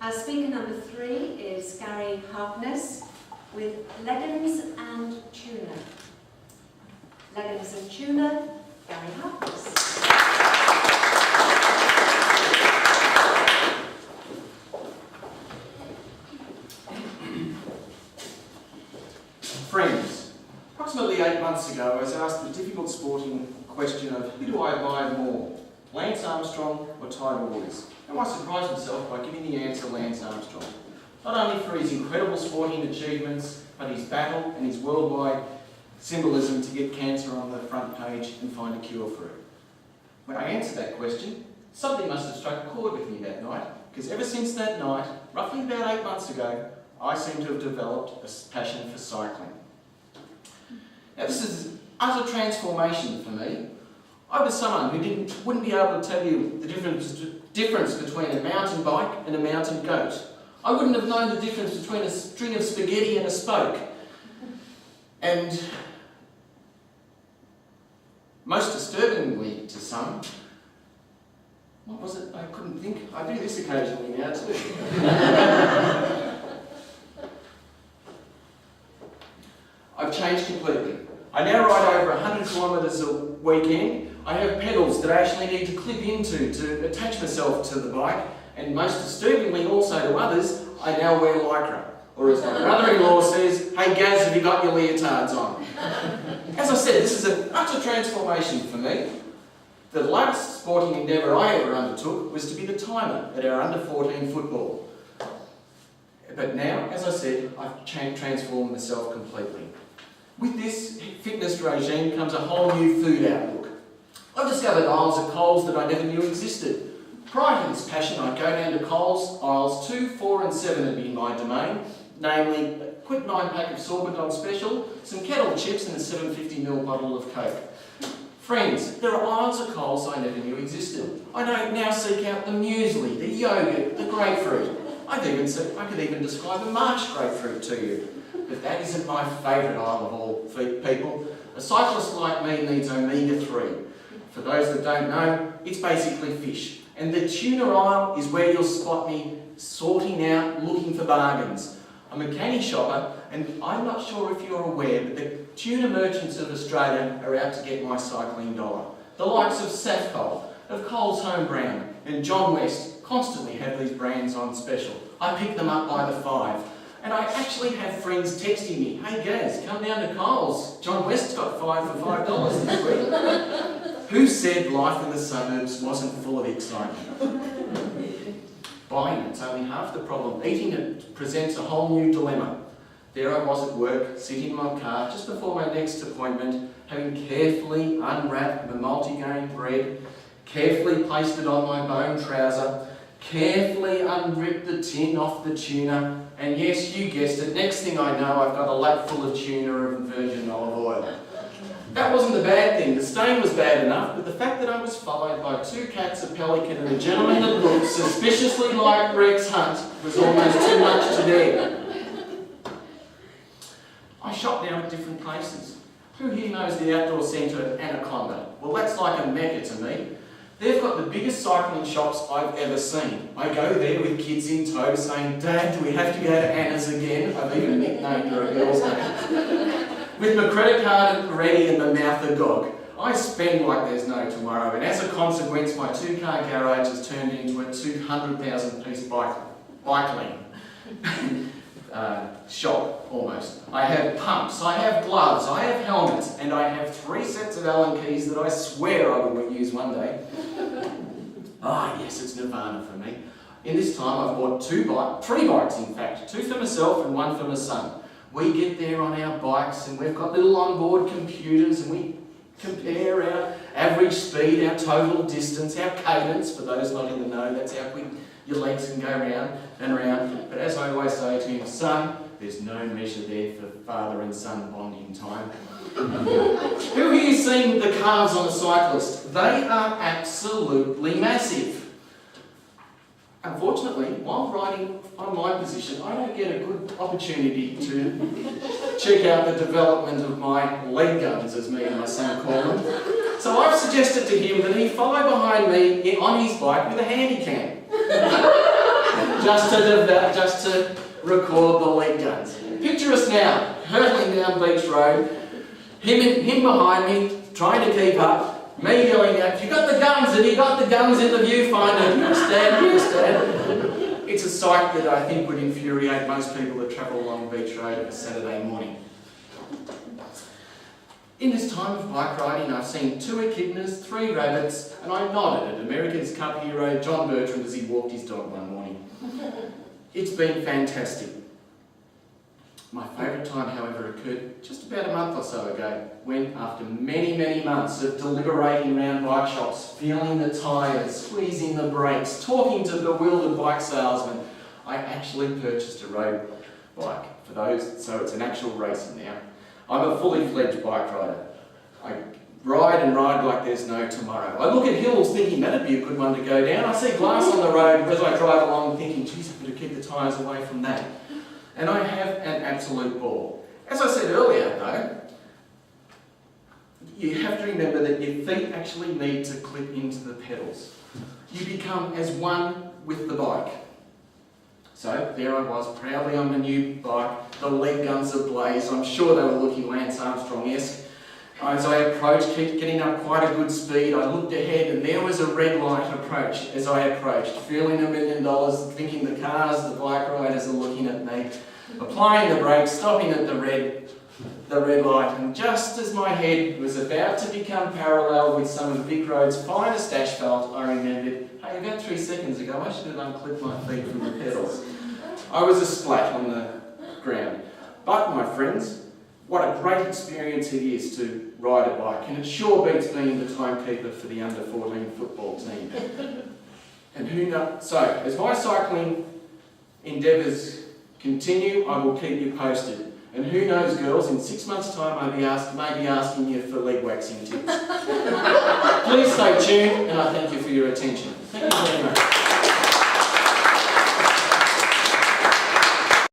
Our speaker number 3 is Gary Harkness with Leggings and Tuna. Leggings and Tuna, Gary Harkness. Friends, approximately 8 months ago I was asked the difficult sporting question of who do I admire more, Lance Armstrong or Tiger Woods? And I surprised myself by giving the answer Lance Armstrong. Not only for his incredible sporting achievements, but his battle and his worldwide symbolism to get cancer on the front page and find a cure for it. When I answered that question, something must have struck a chord with me that night, because ever since that night, roughly about 8 months ago, I seem to have developed a passion for cycling. Now this is utter transformation for me. I was someone who wouldn't be able to tell you the difference between a mountain bike and a mountain goat. I wouldn't have known the difference between a string of spaghetti and a spoke. And most disturbingly to some, what was it? I couldn't think. I do this occasionally now too. I've changed completely. I now ride over 100 kilometres a weekend. I have pedals that I actually need to clip into to attach myself to the bike, and most disturbingly also to others, I now wear Lycra. Or as my brother-in-law says, hey Gaz, have you got your leotards on? As I said, this is an utter transformation for me. The last sporting endeavour I ever undertook was to be the timer at our under-14 football. But now, as I said, I've transformed myself completely. With this fitness regime comes a whole new food outlook. I've discovered aisles of Coles that I never knew existed. Prior to this passion, I'd go down to Coles, aisles 2, 4 and 7 would be my domain, namely a quick 9-pack of sorbet on special, some kettle chips and a 750ml bottle of Coke. Friends, there are aisles of Coles I never knew existed. I don't now seek out the muesli, the yogurt, the grapefruit. I could even describe a March grapefruit to you. But that isn't my favourite aisle of all people. A cyclist like me needs omega-3. For those that don't know, it's basically fish. And the tuna aisle is where you'll spot me sorting out, looking for bargains. I'm a canny shopper, and I'm not sure if you're aware, but the tuna merchants of Australia are out to get my cycling dollar. The likes of Safcol, of Coles Home Brown, and John West constantly have these brands on special. I pick them up by the 5. And I actually have friends texting me, hey Gaz, come down to Coles. John West's got 5 for $5 this week. Who said life in the suburbs wasn't full of excitement? Buying it's only half the problem. Eating it presents a whole new dilemma. There I was at work, sitting in my car just before my next appointment, having carefully unwrapped my multigrain bread, carefully placed it on my bone trouser, carefully unripped the tin off the tuna, and yes, you guessed it, next thing I know I've got a lap full of tuna and virgin olive oil. That wasn't the bad thing. The stain was bad enough, but the fact that I was followed by 2 cats, a pelican and a gentleman that looked suspiciously like Rex Hunt was almost too much to bear. I shop now at different places. Who here knows the outdoor centre at Anaconda? Well, that's like a mecca to me. They've got the biggest cycling shops I've ever seen. I go there with kids in tow saying, Dad, do we have to go to Anna's again? I've even nicknamed her a girl's name. With my credit card ready and my mouth agog. I spend like there's no tomorrow, and as a consequence, my 2-car garage has turned into a 200,000-piece bike lane. Shop, almost. I have pumps, I have gloves, I have helmets, and I have 3 sets of Allen keys that I swear I will use one day. Yes, it's nirvana for me. In this time I've bought 3 bikes in fact, 2 for myself and 1 for my son. We get there on our bikes and we've got little onboard computers and we compare our average speed, our total distance, our cadence, for those not in the know, that's how quick your legs can go round and round. But as I always say to him, son, there's no measure there for father and son bonding time. Who here seen the calves on a cyclist? They are absolutely massive. Unfortunately, while riding on my position, I don't get a good opportunity to check out the development of my leg guns, as me and my son call them. So I've suggested to him that he follow behind me on his bike with a handy cam. just to record the leg guns. Picture us now, hurtling down Beach Road, him behind me, trying to keep up, me yelling out, "Have you got the guns? Have you got the guns in the viewfinder? Yes, Dad, yes, Dad." It's a sight that I think would infuriate most people that travel along Beach Road on a Saturday morning. In this time of bike riding, I've seen 2 echidnas, 3 rabbits, and I nodded at America's Cup hero John Bertrand as he walked his dog one morning. It's been fantastic. My favourite time, however, occurred just about a month or so ago, when, after many, many months of deliberating around bike shops, feeling the tyres, squeezing the brakes, talking to bewildered bike salesmen, I actually purchased a road bike for those, so it's an actual racing now. I'm a fully fledged bike rider. I ride and ride like there's no tomorrow. I look at hills thinking that'd be a good one to go down. I see glass on the road as I drive along thinking, geez, I better keep the tyres away from that. And I have an absolute ball. As I said earlier though, you have to remember that your feet actually need to clip into the pedals. You become as one with the bike. So there I was, proudly on the new bike, the leg guns ablaze. I'm sure they were looking Lance Armstrong-esque. As I approached, kept getting up quite a good speed, I looked ahead and there was a red light approach as I approached, feeling $1 million, thinking the cars, the bike riders are looking at me, applying the brakes, stopping at the red light, and just as my head was about to become parallel with some of Vic Road's finest asphalt, I remembered, hey, about 3 seconds ago I should have unclipped my feet from the pedals. I was a splat on the ground. But my friends, what a great experience it is to ride a bike, and it sure beats being the timekeeper for the under-14 football team. And who knows? So, as my cycling endeavours continue, I will keep you posted. And who knows, girls, in 6 months' time I may be asking you for leg waxing tips. Please stay tuned, and I thank you for your attention. Thank you very much.